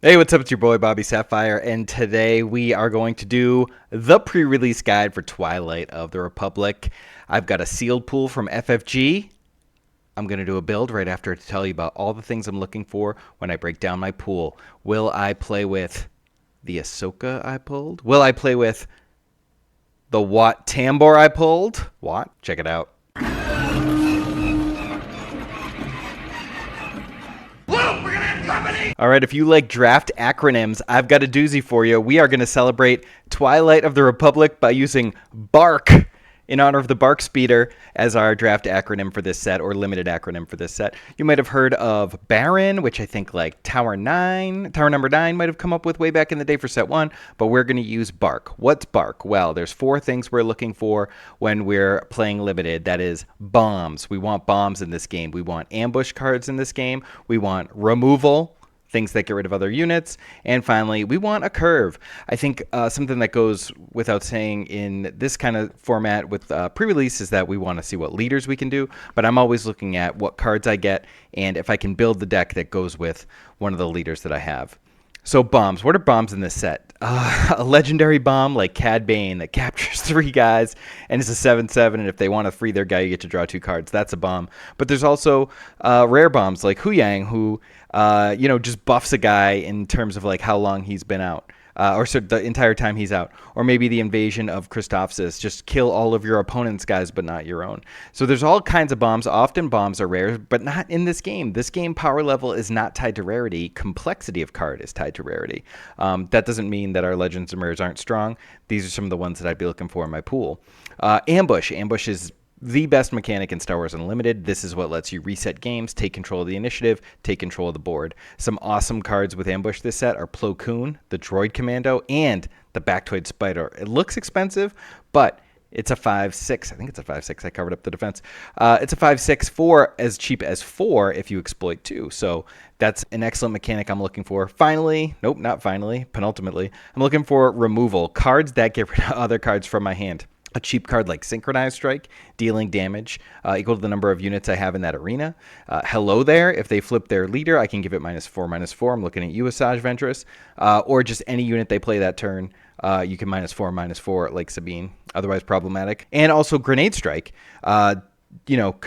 Hey, what's up? It's your boy BobbySapphire, and today we are going to do the pre-release guide for Twilight of the Republic. I've got a sealed pool from FFG. I'm going to do a build right after to tell you about all the things I'm looking for when I break down my pool. Will I play with the Ahsoka I pulled? Will I play with the Wat Tambor I pulled? What? Check it out. All right, if you like draft acronyms, I've got a doozy for you. We are going to celebrate Twilight of the Republic by using BARC in honor of the BARC Speeder as our draft acronym for this set, or limited acronym for this set. You might have heard of Baron, which I think like Tower number 9 might have come up with way back in the day for set 1, but we're going to use BARC. What's BARC? Well, there's 4 things we're looking for when we're playing limited. That is bombs. We want bombs in this game. We want ambush cards in this game. We want removal, things that get rid of other units. And finally, we want a curve. I think something that goes without saying in this kind of format with pre-release is that we want to see what leaders we can do, but I'm always looking at what cards I get and if I can build the deck that goes with one of the leaders that I have. So bombs. What are bombs in this set? A legendary bomb like Cad Bane that captures 3 guys and is a 7/7, and if they want to free their guy, you get to draw 2 cards. That's a bomb. But there's also rare bombs like Huyang, who just buffs a guy in terms of like how long he's been out. Or so the entire time he's out. Or maybe the invasion of Christophsis. Just kill all of your opponent's guys, but not your own. So there's all kinds of bombs. Often bombs are rare, but not in this game. This game power level is not tied to rarity. Complexity of card is tied to rarity. That doesn't mean that our legends and rares aren't strong. These are some of the ones that I'd be looking for in my pool. Ambush. Ambush is the best mechanic in Star Wars Unlimited. This is what lets you reset games, take control of the initiative, take control of the board. Some awesome cards with Ambush this set are Plo Koon, the Droid Commando, and the Bactoid Spider. It looks expensive, but it's a 5/6. I think it's a 5/6. I covered up the defense. It's a 5/6 for as cheap as 4 if you exploit 2. So that's an excellent mechanic I'm looking for. Finally, nope, not finally, penultimately, I'm looking for removal. Cards that get rid of other cards from my hand. A cheap card like Synchronized Strike, dealing damage equal to the number of units I have in that arena. Hello There, if they flip their leader, I can give it -4/-4. I'm looking at you, Asajj Ventress. Or just any unit they play that turn, you can -4/-4 like Sabine. Otherwise problematic. And also Grenade Strike. Could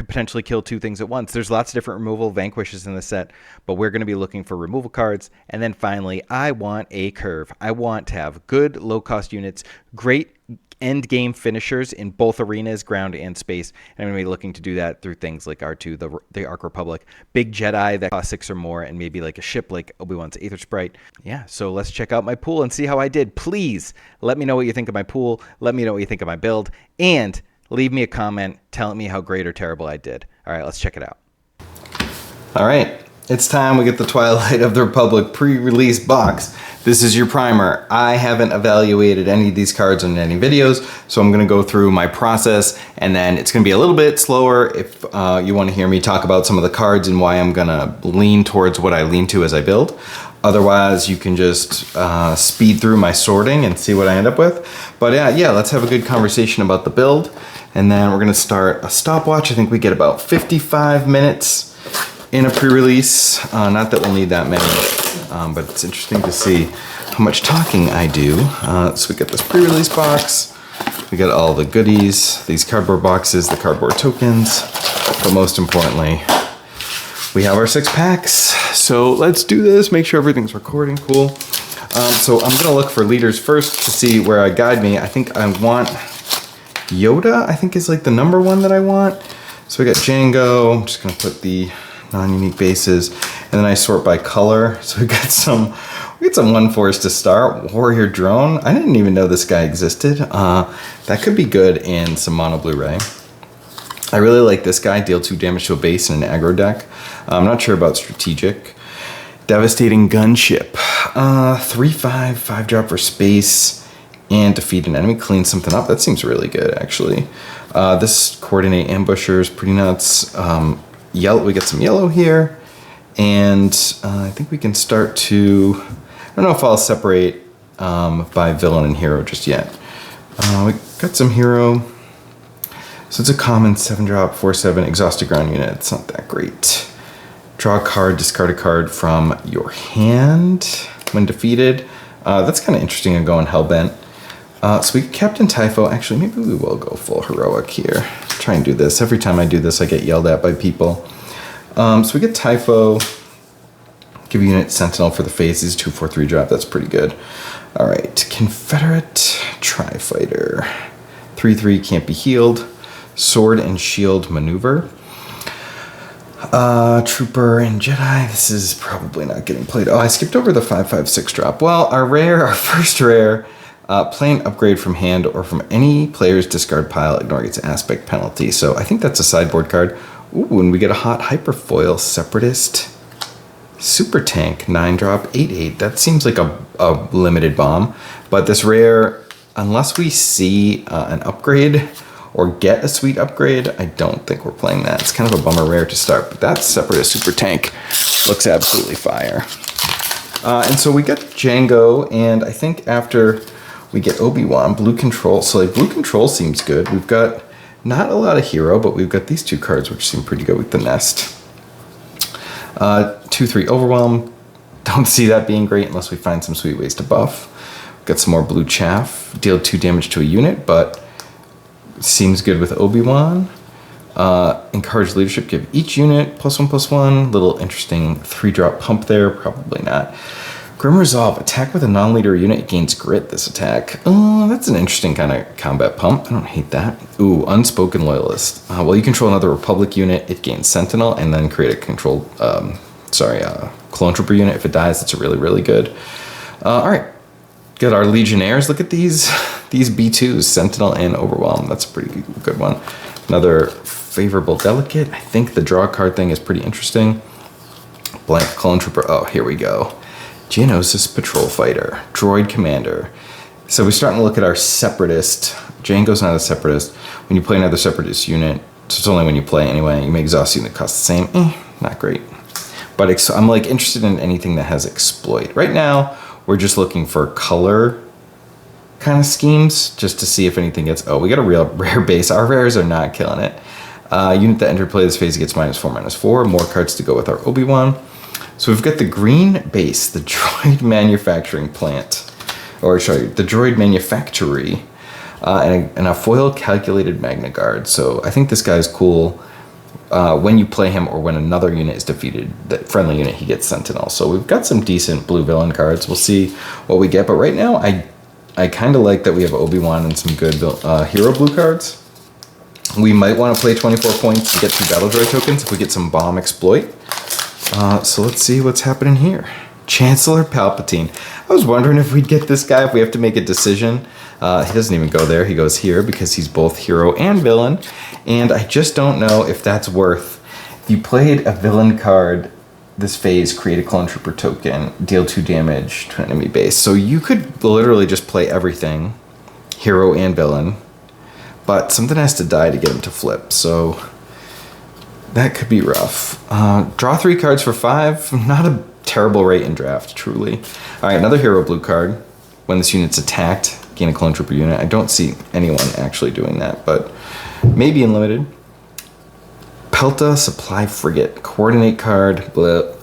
potentially kill 2 things at once. There's lots of different removal vanquishes in the set, but we're going to be looking for removal cards. And then finally, I want a curve. I want to have good low-cost units, great end game finishers in both arenas, ground and space. And I'm going to be looking to do that through things like R2, the Arc Republic, big Jedi that cost 6 or more, and maybe like a ship like Obi-Wan's Aether Sprite. Yeah, so let's check out my pool and see how I did. Please let me know what you think of my pool. Let me know what you think of my build. And leave me a comment telling me how great or terrible I did. All right, let's check it out. All right, it's time we get the Twilight of the Republic pre-release box. This is your primer. I haven't evaluated any of these cards in any videos, so I'm gonna go through my process, and then it's gonna be a little bit slower if you wanna hear me talk about some of the cards and why I'm gonna lean towards what I lean to as I build. Otherwise, you can just speed through my sorting and see what I end up with. But yeah, let's have a good conversation about the build. And then we're gonna start a stopwatch. I think we get about 55 minutes in a pre-release. Not that we'll need that many, but it's interesting to see how much talking I do. So we got this pre-release box. We got all the goodies, these cardboard boxes, the cardboard tokens, but most importantly, we have our 6 packs. So let's do this, make sure everything's recording, cool. So I'm gonna look for leaders first to see where I guide me. I think I want Yoda, I think is like the number 1 that I want. So we got Django, I'm just gonna put the non-unique bases, and then I sort by color. So we got some 1/4s to start. Warrior Drone, I didn't even know this guy existed. That could be good in some mono Blu-ray. I really like this guy, deal 2 damage to a base in an aggro deck. I'm not sure about strategic. Devastating Gunship, 3/5, 5-drop for space, and defeat an enemy, clean something up. That seems really good, actually. This Coordinate Ambushers, pretty nuts. Yellow, we get some yellow here, and I think we can start to, I don't know if I'll separate by villain and hero just yet. We got some hero. So it's a common 7-drop, 4/7 exhausted ground unit. It's not that great. Draw a card, discard a card from your hand. when defeated. That's kind of interesting and going Hellbent. So we get Captain Typho. Actually, maybe we will go full heroic here. Try and do this. Every time I do this, I get yelled at by people. So we get Typho. Give a unit Sentinel for the phases. 2/4/3 drop. That's pretty good. All right. Confederate Tri-Fighter. 3/3 can't be healed. Sword and Shield Maneuver. Trooper and Jedi. This is probably not getting played. Oh, I skipped over the 5/5/6 drop. Well, our first rare, play an upgrade from hand or from any player's discard pile, ignoring its aspect penalty. So I think that's a sideboard card. Ooh, and we get a hot Hyperfoil Separatist Super Tank 9-drop 8/8. That seems like a limited bomb. But this rare, unless we see an upgrade or get a sweet upgrade, I don't think we're playing that. It's kind of a bummer rare to start, but that Separatist Super Tank looks absolutely fire. And so we get Django, and I think after we get Obi-Wan, Blue Control. So like Blue Control seems good. We've got not a lot of hero, but we've got these two cards which seem pretty good with the Nest. 2/3 Overwhelm. Don't see that being great unless we find some sweet ways to buff. Got some more Blue Chaff. Deal 2 damage to a unit, but seems good with Obi-Wan. Encourage leadership, give each unit +1/+1. Little interesting 3-drop pump there, probably not. Grim Resolve, attack with a non-leader unit, it gains grit this attack. Oh, that's an interesting kind of combat pump. I don't hate that. Ooh, Unspoken Loyalist. Well, you control another Republic unit, it gains Sentinel, and then create a controlled, Clone Trooper unit. If it dies, that's a really, really good. All right. Got our Legionnaires. Look at these B2s, Sentinel and Overwhelm. That's a pretty good one. Another favorable Delegate. I think the draw card thing is pretty interesting. Blank Clone Trooper. Oh, here we go. Geonosis Patrol Fighter. Droid Commander. So we're starting to look at our Separatist. Django's not a Separatist. When you play another Separatist unit, so it's only when you play anyway, you may exhaust unit cost the same. Not great. But I'm like interested in anything that has exploit. Right now, we're just looking for color kind of schemes just to see if anything gets... Oh, we got a real rare base. Our rares are not killing it. Unit that entered play this phase gets -4/-4. More cards to go with our Obi-Wan. So we've got the green base, the Droid Manufacturing Plant. Or sorry, the Droid Manufactory. And a foil calculated Magna Guard. So I think this guy's cool. When you play him or when another unit is defeated, the friendly unit, he gets Sentinel. So we've got some decent blue villain cards. We'll see what we get. But right now, I kind of like that we have Obi-Wan and some good hero blue cards. We might want to play 24 points to get 2 Battle Droid tokens if we get some bomb exploit. So let's see what's happening here. Chancellor Palpatine. I was wondering if we'd get this guy, if we have to make a decision. He doesn't even go there. He goes here because he's both hero and villain. And I just don't know if that's worth. If you played a villain card this phase, create a Clone Trooper token, deal 2 damage to an enemy base. So you could literally just play everything, hero and villain. But something has to die to get him to flip. So that could be rough. Draw 3 cards for 5. Not a terrible rate in draft, truly. All right, another hero blue card. When this unit's attacked, gain a Clone Trooper unit. I don't see anyone actually doing that, but maybe in limited. Pelta Supply Frigate. Coordinate card. Blip.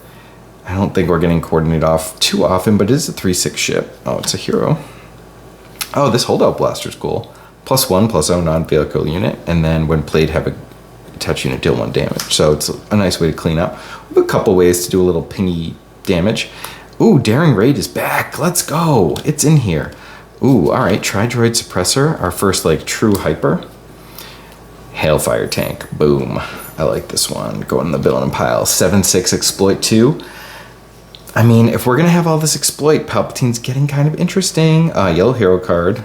I don't think we're getting coordinate off too often, but it is a 3/6 ship. Oh, it's a hero. Oh, this Holdout Blaster's cool. +1/+0 non-vehicle unit, and then when played, have a touch unit deal 1 damage. So it's a nice way to clean up. We have a couple ways to do a little pingy damage. Ooh, Daring Raid is back. Let's go. It's in here. Ooh, all right. Tri-Droid Suppressor, our first like true hyper. Hailfire Tank. Boom. I like this one. Going in the villain pile. 7/6 exploit 2. I mean, if we're going to have all this exploit, Palpatine's getting kind of interesting. Yellow hero card.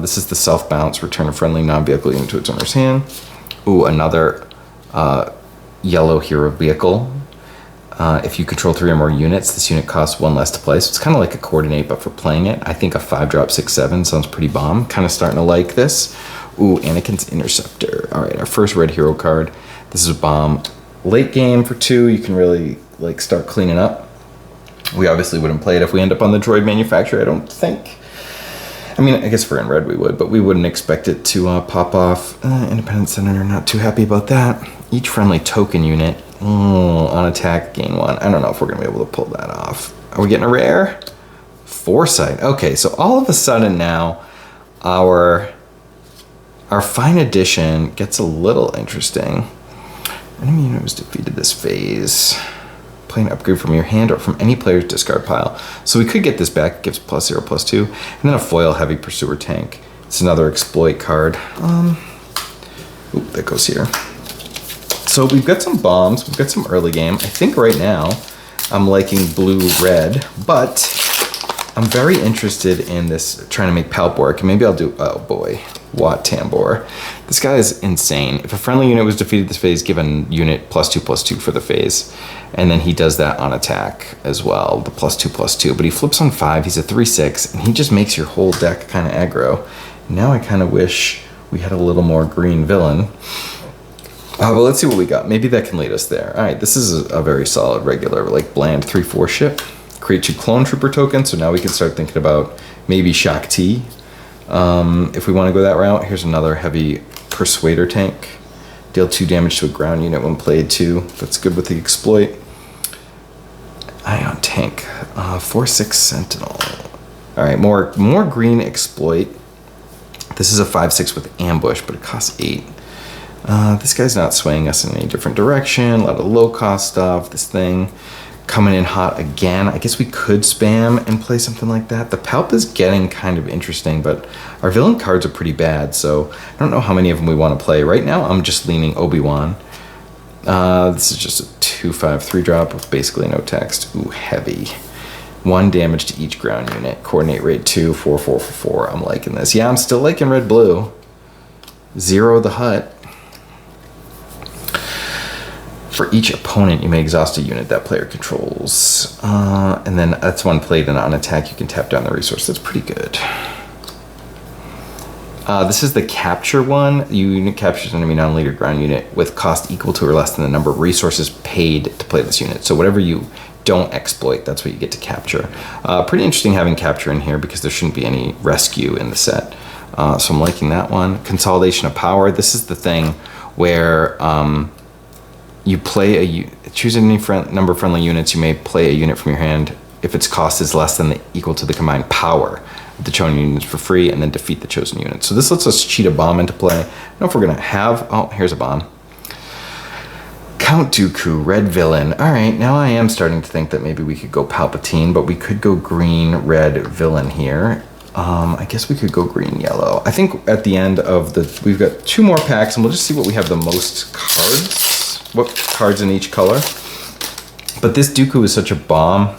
This is the self-bounce. Return a friendly non-vehicle unit to its owner's hand. Ooh, another yellow hero vehicle. If you control 3 or more units, this unit costs 1 less to play. So it's kind of like a coordinate, but for playing it, I think a 5-drop 6/7 sounds pretty bomb. Kind of starting to like this. Ooh, Anakin's Interceptor. All right, our first red hero card. This is a bomb. Late game for 2, you can really like start cleaning up. We obviously wouldn't play it if we end up on the Droid Manufacturer, I don't think. I mean, I guess if we're in red we would, but we wouldn't expect it to pop off. Independent Senator, not too happy about that. Each friendly token unit, on attack, gain 1. I don't know if we're going to be able to pull that off. Are we getting a rare? Foresight. Okay, so all of a sudden now, our fine addition gets a little interesting. Enemy unit was defeated this phase. Play an upgrade from your hand or from any player's discard pile. So we could get this back. It gives +0/+2. And then a foil heavy pursuer tank. It's another exploit card. Oop, that goes here. So we've got some bombs. We've got some early game. I think right now I'm liking blue-red, but I'm very interested in this, trying to make Palp work. And maybe I'll do, oh boy, Wat Tambor. This guy is insane. If a friendly unit was defeated this phase, give a unit +2/+2 for the phase. And then he does that on attack as well, the +2/+2. But he flips on 5, he's a 3/6, and he just makes your whole deck kind of aggro. Now I kind of wish we had a little more green villain. But let's see what we got. Maybe that can lead us there. All right, this is a very solid regular, like bland 3/4 ship. Create 2 clone trooper tokens, so now we can start thinking about maybe Shak Ti. If we want to go that route, here's another heavy persuader tank. Deal 2 damage to a ground unit when played too. That's good with the exploit. Ion tank, 4/6 sentinel. All right, more green exploit. This is a 5/6 with ambush, but it costs 8. This guy's not swaying us in any different direction. A lot of low cost stuff. This thing coming in hot again. I guess we could spam and play something like that. The Palp is getting kind of interesting, but our villain cards are pretty bad, so I don't know how many of them we want to play. Right now, I'm just leaning Obi-Wan. This is just a 2/5 3-drop with basically no text. Ooh, heavy. 1 damage to each ground unit. Coordinate rate 2, 4/4/4. I'm liking this. Yeah, I'm still liking red-blue. 0 the hut. For each opponent, you may exhaust a unit that player controls. And then that's one played and on attack, you can tap down the resource. That's pretty good. This is the capture one. Unit captures an enemy non-leader ground unit with cost equal to or less than the number of resources paid to play this unit. So whatever you don't exploit, that's what you get to capture. Pretty interesting having capture in here because there shouldn't be any rescue in the set. So I'm liking that one. Consolidation of power. This is the thing where you play choose any number of friendly units. You may play a unit from your hand if its cost is less than equal to the combined power of the chosen units for free, and then defeat the chosen unit. So this lets us cheat a bomb into play. I don't know if we're gonna have. Oh, here's a bomb. Count Dooku, red villain. All right, now I am starting to think that maybe we could go Palpatine, but we could go green, red villain here. I guess we could go green, yellow. I think at the end of we've got 2 more packs, and we'll just see what we have the most cards. What cards in each color. But this Dooku is such a bomb.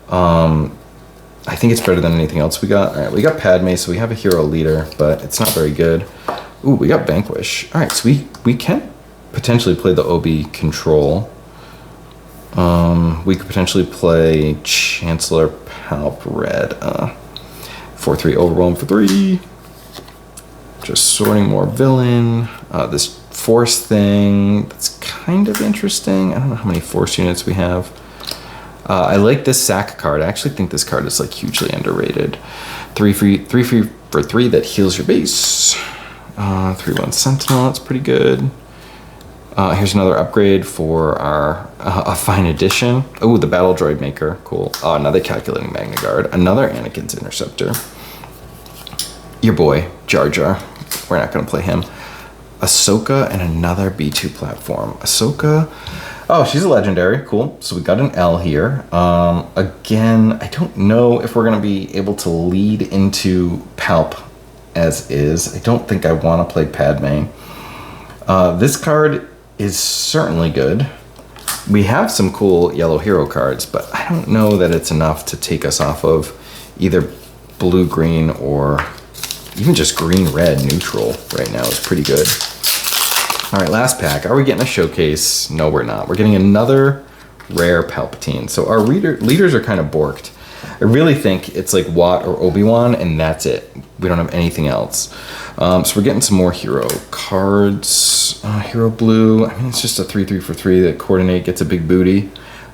I think it's better than anything else we got. All right, we got Padme, so we have a hero leader, but it's not very good. Ooh, we got Vanquish. All right, so we can potentially play the Obi control. We could potentially play Chancellor Palp red. 4/3 overwhelm for 3. Just sorting more villain. This force thing, that's kind of interesting. I don't know how many force units we have. I like this sack card. I actually think this card is like hugely underrated. 3 for 3 that heals your base. 3/1 sentinel, that's pretty good. Here's another upgrade for our a fine addition. Oh, the battle droid maker, cool. Another calculating Magna Guard. Another Anakin's interceptor. Your boy Jar Jar. We're not gonna play him. Ahsoka and another B2 platform. Ahsoka, oh, she's a legendary, cool. So we got an L here. Again, I don't know if we're gonna be able to lead into Palp as is. I don't think I wanna play Padme. This card is certainly good. We have some cool yellow hero cards, but I don't know that it's enough to take us off of either blue-green or even just green-red neutral right now is pretty good. All right, last pack. Are we getting a showcase? No, we're not. We're getting another rare Palpatine. So our leaders are kind of borked. I really think it's like Wat or Obi-Wan, and that's it. We don't have anything else. So we're getting some more hero cards. Hero blue. I mean, it's just a 3/3 for 3 that coordinate gets a big booty.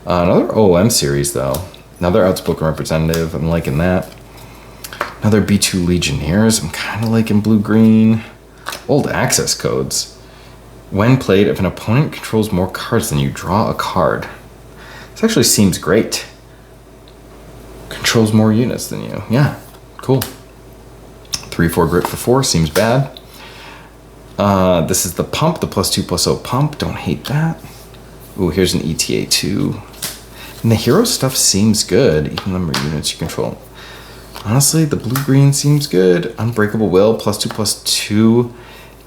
Another OOM series, though. Another outspoken representative. I'm liking that. Another B2 Legionnaires. I'm kind of liking blue-green. Old access codes. When played, if an opponent controls more cards than you, draw a card. This actually seems great. controls more units than you. Yeah, cool. 3/4 grit for 4 seems bad. This is the pump, the +2/+0 pump. Don't hate that. Ooh, here's an ETA 2. And the hero stuff seems good, even the number of units you control. Honestly, the blue-green seems good. Unbreakable Will, +2/+2.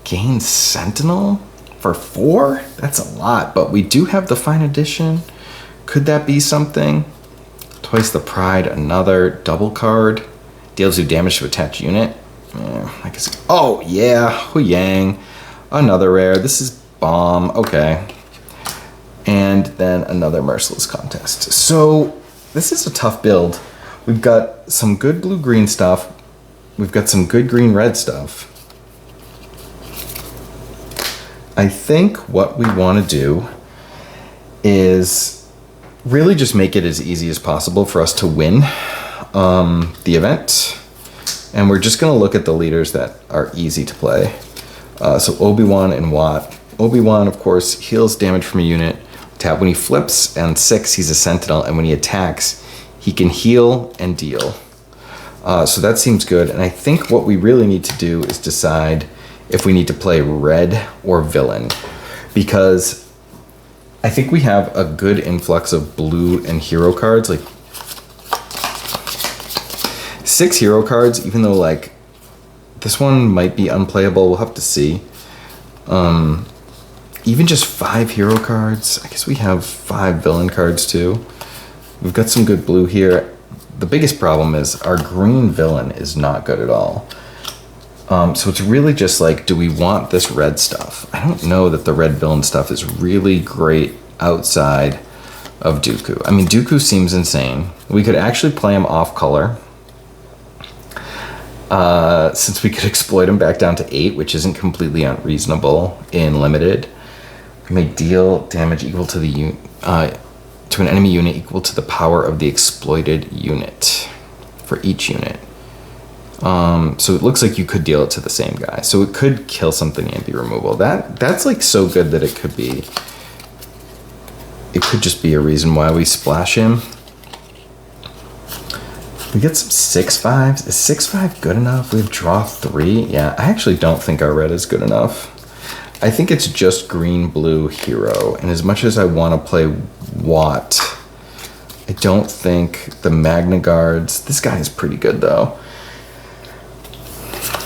Gain Sentinel for 4? That's a lot, but we do have the Fine Edition. Could that be something? Twice the Pride, another double card. Deals you damage to attach unit. I guess. Oh, yeah. Huyang. Another rare. This is Bomb. Okay. And then another Merciless Contest. So, this is a tough build. We've got some good blue-green stuff. We've got some good green-red stuff. I think what we want to do is really just make it as easy as possible for us to win the event. And we're just going to look at the leaders that are easy to play. So Obi-Wan and Watt. Obi-Wan, of course, heals damage from a unit. Tap when he flips, and 6, he's a Sentinel. And when he attacks, he can heal and deal. So that seems good. And I think what we really need to do is decide if we need to play red or villain. Because I think we have a good influx of blue and hero cards. Like 6 hero cards, even though like this one might be unplayable. We'll have to see. Even just 5 hero cards. I guess we have 5 villain cards too. We've got some good blue here. The biggest problem is our green villain is not good at all. So it's really just like, do we want this red stuff? I don't know that the red villain stuff is really great outside of Dooku. I mean, Dooku seems insane. We could actually play him off color. Since we could exploit him back down to 8, which isn't completely unreasonable in limited. We may deal damage equal to the to an enemy unit equal to the power of the exploited unit for each unit. So it looks like you could deal it to the same guy. So it could kill something and be removal. That's like so good that it could just be a reason why we splash him. We get some 6/5s. Is 6/5 good enough? We have draw 3. Yeah, I actually don't think our red is good enough. I think it's just green, blue, hero. And as much as I want to play Watt, I don't think the Magna Guards. This guy is pretty good though.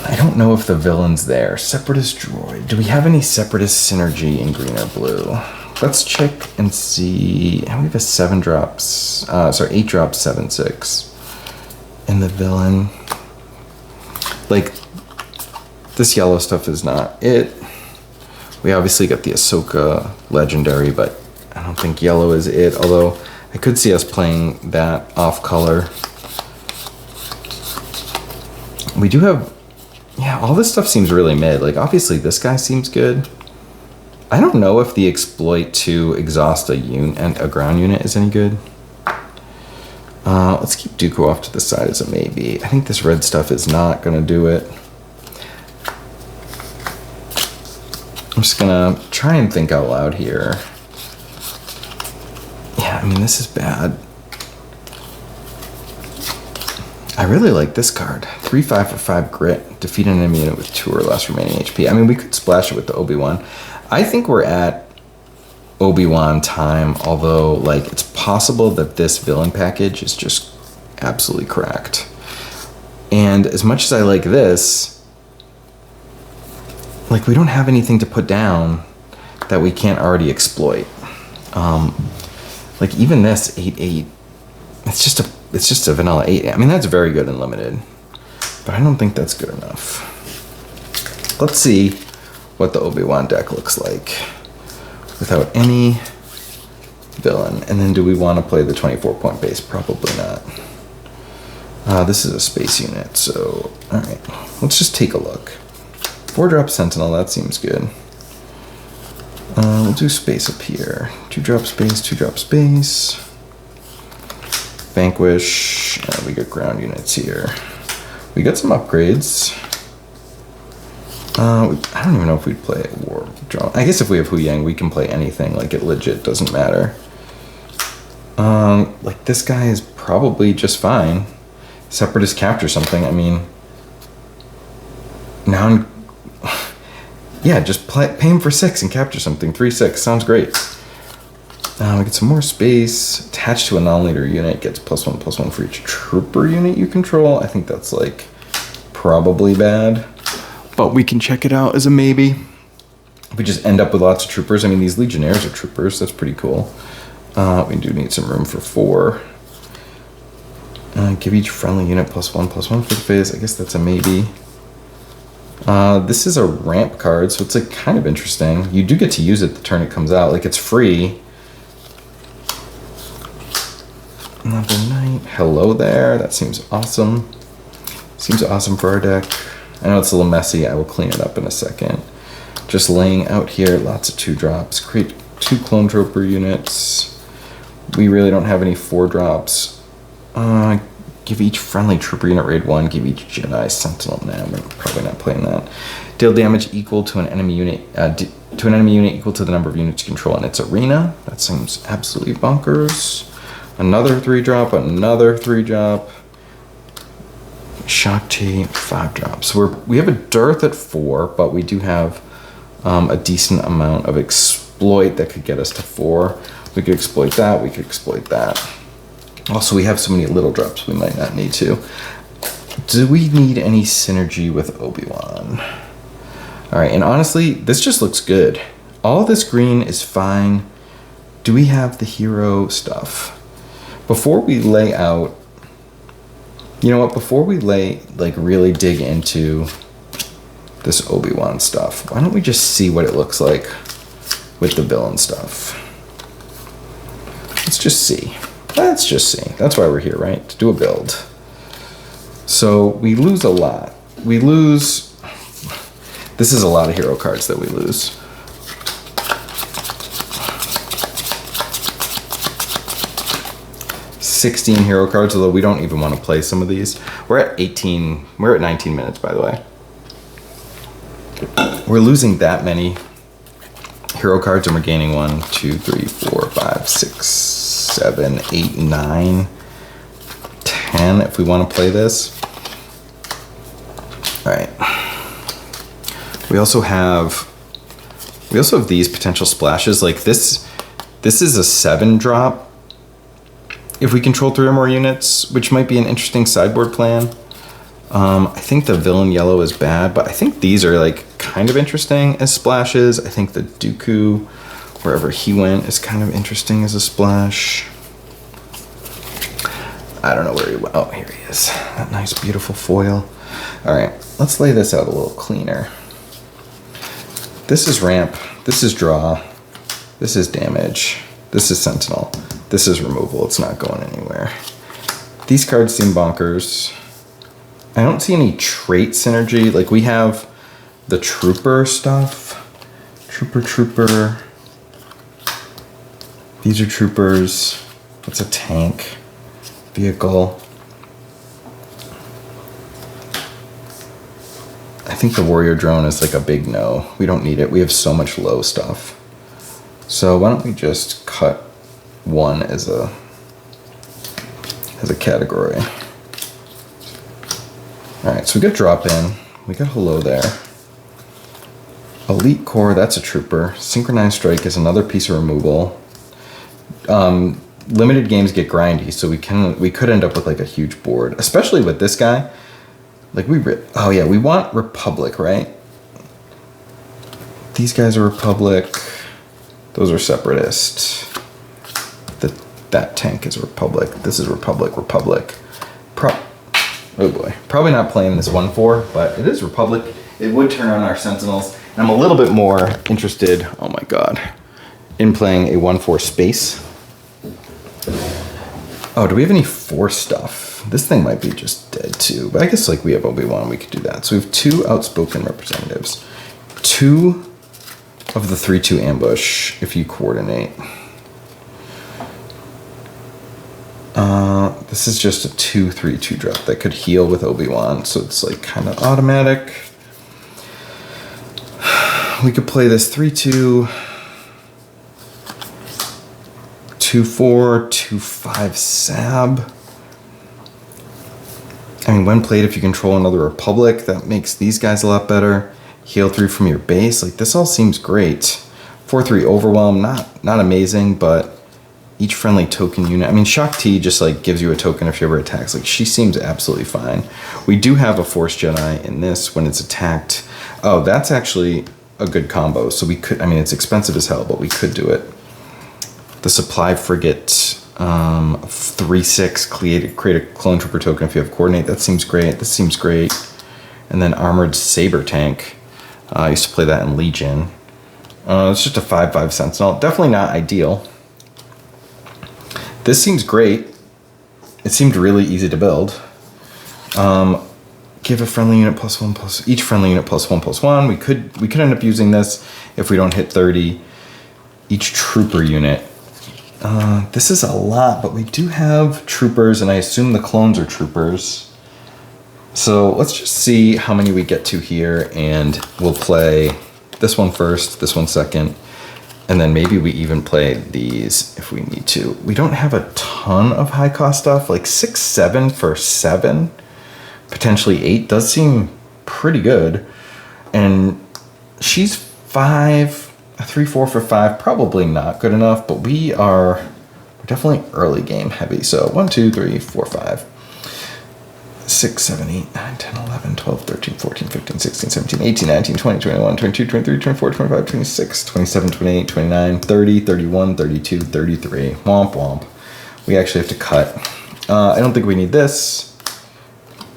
I don't know if the villain's there. Separatist droid. Do we have any separatist synergy in green or blue? Let's check and see. We have a 8 drops 7/6. And the villain. Like, this yellow stuff is not it. We obviously got the Ahsoka legendary, but I don't think yellow is it. Although I could see us playing that off color. We do have. Yeah, all this stuff seems really mid. Like, obviously, this guy seems good. I don't know if the exploit to exhaust a ground unit is any good. Let's keep Dooku off to the side as a maybe. I think this red stuff is not going to do it. I'm just going to try and think out loud here. Yeah, I mean, this is bad. I really like this card. 3/5 for 5 grit. Defeat an enemy unit with 2 or less remaining HP. I mean, we could splash it with the Obi-Wan. I think we're at Obi-Wan time, although, like, it's possible that this villain package is just absolutely cracked. And as much as I like this, like, we don't have anything to put down that we can't already exploit. Like, even this 8/8, it's just a vanilla 8. I mean, that's very good and limited, but I don't think that's good enough. Let's see what the Obi-Wan deck looks like without any villain. And then do we want to play the 24-point base? Probably not. This is a space unit, so all right. Let's just take a look. 4-drop Sentinel, that seems good. We'll do space up here. 2-drop space, 2-drop space. Vanquish. We got ground units here. We got some upgrades. I don't even know if we'd play War Drone. I guess if we have Huyang, we can play anything. Like, it legit doesn't matter. Like, this guy is probably just fine. Separatist capture something. I mean, now, yeah, just pay him for 6 and capture something. 3/6 sounds great. We get some more space. Attached to a non-leader unit gets +1/+1 for each trooper unit you control. I think that's like probably bad, but we can check it out as a maybe. If we just end up with lots of troopers, I mean, these legionnaires are troopers. That's pretty cool. We do need some room for 4. Give each friendly unit +1/+1 for the phase. I guess that's a maybe. This is a ramp card, so it's like kind of interesting. You do get to use it the turn it comes out. Like, it's free. Another knight. Hello there. That seems awesome. Seems awesome for our deck. I know it's a little messy. I will clean it up in a second. Just laying out here, lots of 2-drops. Create 2 clone trooper units. We really don't have any 4-drops. Give each friendly trooper unit raid 1. Give each Jedi Sentinel. Nah, we're probably not playing that. Deal damage equal to an enemy unit. To an enemy unit equal to the number of units you control in its arena. That seems absolutely bonkers. Another 3-drop. Another 3-drop. Shakti 5-drops. So we have a dearth at 4, but we do have a decent amount of exploit that could get us to 4. We could exploit that. We could exploit that. Also, we have so many little drops we might not need to. Do we need any synergy with Obi-Wan? All right, and honestly, this just looks good. All this green is fine. Do we have the hero stuff? Before we lay out, you know what? Before we really dig into this Obi-Wan stuff, why don't we just see what it looks like with the villain stuff? Let's just see. Let's just see. That's why we're here, right? To do a build. So we lose a lot. We lose... This is a lot of hero cards that we lose. $16 hero cards, although we don't even want to play some of these. We're at 18. We're at 19 minutes, by the way. We're losing that many hero cards, and we're gaining 1, 2, 3, 4, 5, 6, 7, 8, 9, 10 if we want to play this. All right. We also have these potential splashes. Like this is a 7-drop. If we control 3 or more units, which might be an interesting sideboard plan. I think the villain yellow is bad, but I think these are like kind of interesting as splashes. I think the Dooku, wherever he went, is kind of interesting as a splash. I don't know where he went. Oh, here he is. That nice, beautiful foil. All right, let's lay this out a little cleaner. This is ramp. This is draw. This is damage. This is sentinel. This is removal. It's not going anywhere. These cards seem bonkers. I don't see any trait synergy. Like, we have the trooper stuff. Trooper. These are troopers. What's a tank? Vehicle. I think the warrior drone is like a big no. We don't need it. We have so much low stuff. So why don't we just cut 1 as a category. All right, so we got drop in. We got hello there. Elite core, that's a trooper. Synchronized strike is another piece of removal. Limited games get grindy, so we could end up with like a huge board, especially with this guy. Like we want Republic, right? These guys are Republic. Those are Separatist. That tank is Republic. This is Republic. Oh boy. Probably not playing this 1/4, but it is Republic. It would turn on our Sentinels. And I'm a little bit more interested, oh my god, in playing a 1/4 space. Oh, do we have any 4 stuff? This thing might be just dead too, but I guess like we have Obi-Wan, we could do that. So we have 2 outspoken representatives. 2 of the 3/2 ambush if you coordinate. This is just a 2/3/2 drop that could heal with Obi-Wan, so it's like kind of automatic. We could play this 3/2, 2/4, 2/5 Sab. I mean, when played, if you control another Republic, that makes these guys a lot better. Heal 3 from your base. Like, this all seems great. 4/3 Overwhelm, not amazing, but each friendly token unit. I mean, Shock T just, like, gives you a token if she ever attacks. Like, she seems absolutely fine. We do have a Force Jedi in this when it's attacked. Oh, that's actually a good combo. So we could, I mean, it's expensive as hell, but we could do it. The Supply Frigate, 3/6, create a clone trooper token if you have coordinate. That seems great. This seems great. And then Armored Saber Tank. I used to play that in Legion. It's just a 5/5 Sentinel. Definitely not ideal. This seems great. It seemed really easy to build. Give a friendly unit +1 plus each friendly unit +1/+1. We could end up using this if we don't hit 30. Each trooper unit. This is a lot, but we do have troopers, and I assume the clones are troopers. So let's just see how many we get to here, and we'll play this one first, this one second, and then maybe we even play these if we need to. We don't have a ton of high cost stuff, like 6, 7 for 7, potentially 8 does seem pretty good. And she's 5, 3, 4 for 5, probably not good enough, but we're definitely early game heavy. So 1, 2, 3, 4, 5. 6, 7, 8, 9, 10, 11, 12, 13, 14, 15, 16, 17, 18, 19, 20, 21, 22, 23, 24, 25, 26, 27, 28, 29, 30, 31, 32, 33. Womp womp. We actually have to cut. I don't think we need this.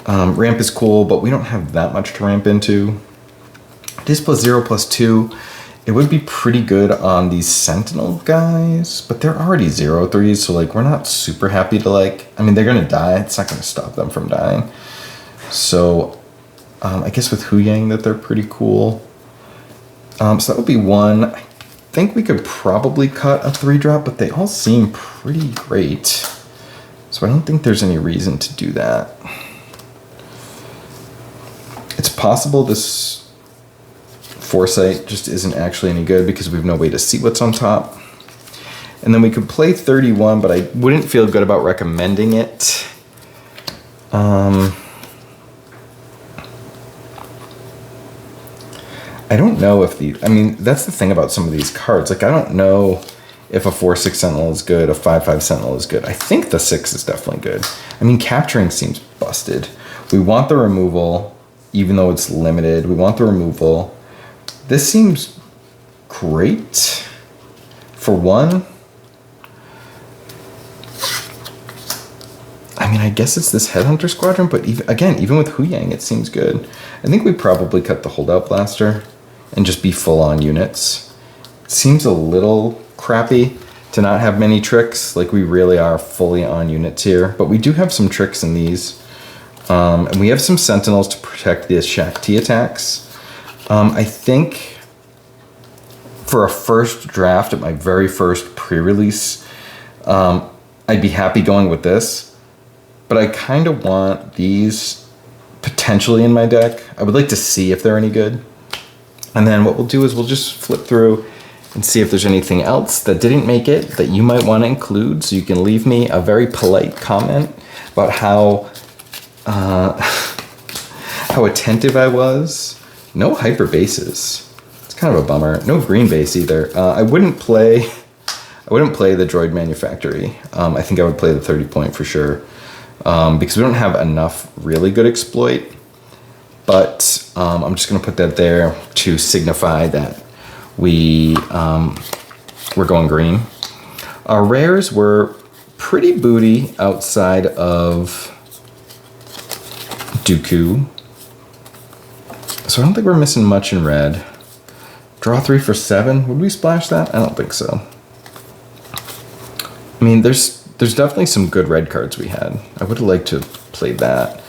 Ramp is cool, but we don't have that much to ramp into. This +0/+2. It would be pretty good on these Sentinel guys, but they're already 0/3s, so like we're not super happy to like, I mean, they're gonna die. It's not gonna stop them from dying. So I guess with Hu Yang that they're pretty cool. So that would be one. I think we could probably cut a 3-drop, but they all seem pretty great. So I don't think there's any reason to do that. It's possible this Foresight just isn't actually any good because we have no way to see what's on top. And then we could play 31, but I wouldn't feel good about recommending it. I don't know if I mean, that's the thing about some of these cards. Like, I don't know if a 4/6 Sentinel is good, a 5/5 Sentinel is good. I think the 6 is definitely good. I mean, capturing seems busted. We want the removal, even though it's limited. We want the removal. This seems great for one. I mean, I guess it's this Headhunter Squadron, but even with Hu Yang, it seems good. I think we probably cut the Holdout Blaster and just be full-on units. It seems a little crappy to not have many tricks. Like, we really are fully on units here, but we do have some tricks in these. And we have some Sentinels to protect the Shack T attacks. I think for a first draft at my very first pre-release, I'd be happy going with this, but I kind of want these potentially in my deck. I would like to see if they're any good. And then what we'll do is we'll just flip through and see if there's anything else that didn't make it that you might want to include. So you can leave me a very polite comment about how attentive I was. No hyper bases. It's kind of a bummer. No green base either. I wouldn't play the Droid Manufactory. I think I would play the 30 point for sure. Because we don't have enough really good exploit. But I'm just gonna put that there to signify that we're going green. Our rares were pretty booty outside of Dooku. So I don't think we're missing much in red. Draw 3 for 7. Would we splash that? I don't think so. I mean, there's definitely some good red cards we had. I would have liked to have played that.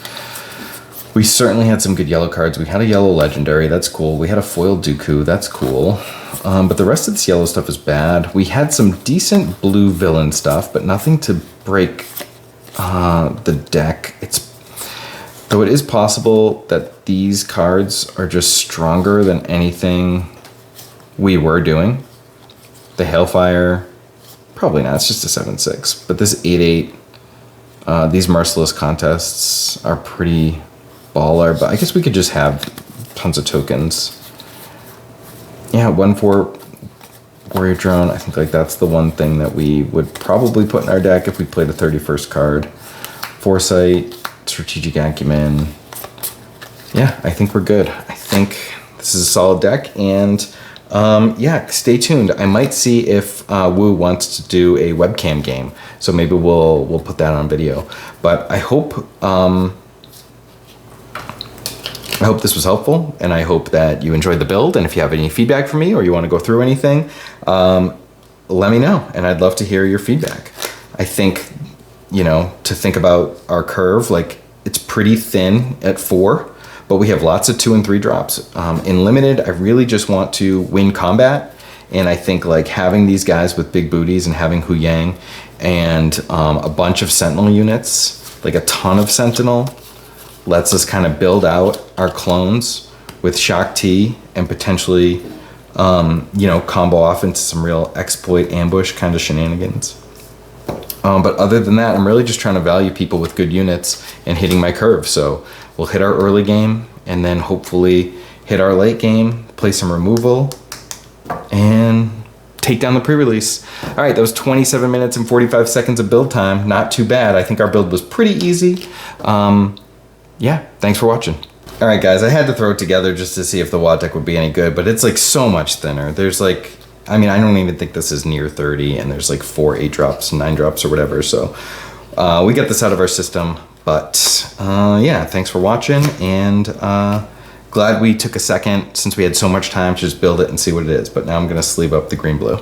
We certainly had some good yellow cards. We had a yellow legendary. That's cool. We had a foil Dooku. That's cool. But the rest of this yellow stuff is bad. We had some decent blue villain stuff, but nothing to break the deck. Though it is possible that these cards are just stronger than anything we were doing. The Hailfire, probably not. It's just a 7/6. But this 8/8 These merciless contests are pretty baller, but I guess we could just have tons of tokens. Yeah, 1/4 warrior drone. I think like that's the one thing that we would probably put in our deck if we played a 31st card. Foresight, strategic acumen. Yeah, I think we're good. I think this is a solid deck, and yeah, stay tuned. I might see if Woo wants to do a webcam game, so maybe we'll put that on video. But I hope this was helpful, and I hope that you enjoyed the build. And if you have any feedback for me, or you want to go through anything, let me know, and I'd love to hear your feedback. I think, you know, to think about our curve, like it's pretty thin at 4, but we have lots of 2 and 3 drops. In limited, I really just want to win combat, and I think like having these guys with big booties and having Hu Yang and a bunch of Sentinel units, like a ton of Sentinel, lets us kind of build out our clones with Shock T and potentially, you know, combo off into some real exploit ambush kind of shenanigans. But other than that, I'm really just trying to value people with good units and hitting my curve. So we'll hit our early game and then hopefully hit our late game, play some removal, and take down the pre-release. All right, that was 27 minutes and 45 seconds of build time. Not too bad. I think our build was pretty easy. Yeah, thanks for watching. All right, guys, I had to throw it together just to see if the WOD deck would be any good, but it's like so much thinner. There's like, I mean, I don't even think this is near 30, and there's like 4 8 drops, 9 drops or whatever. So we got this out of our system, but yeah, thanks for watching, and glad we took a second since we had so much time to just build it and see what it is. But now I'm gonna sleeve up the green blue.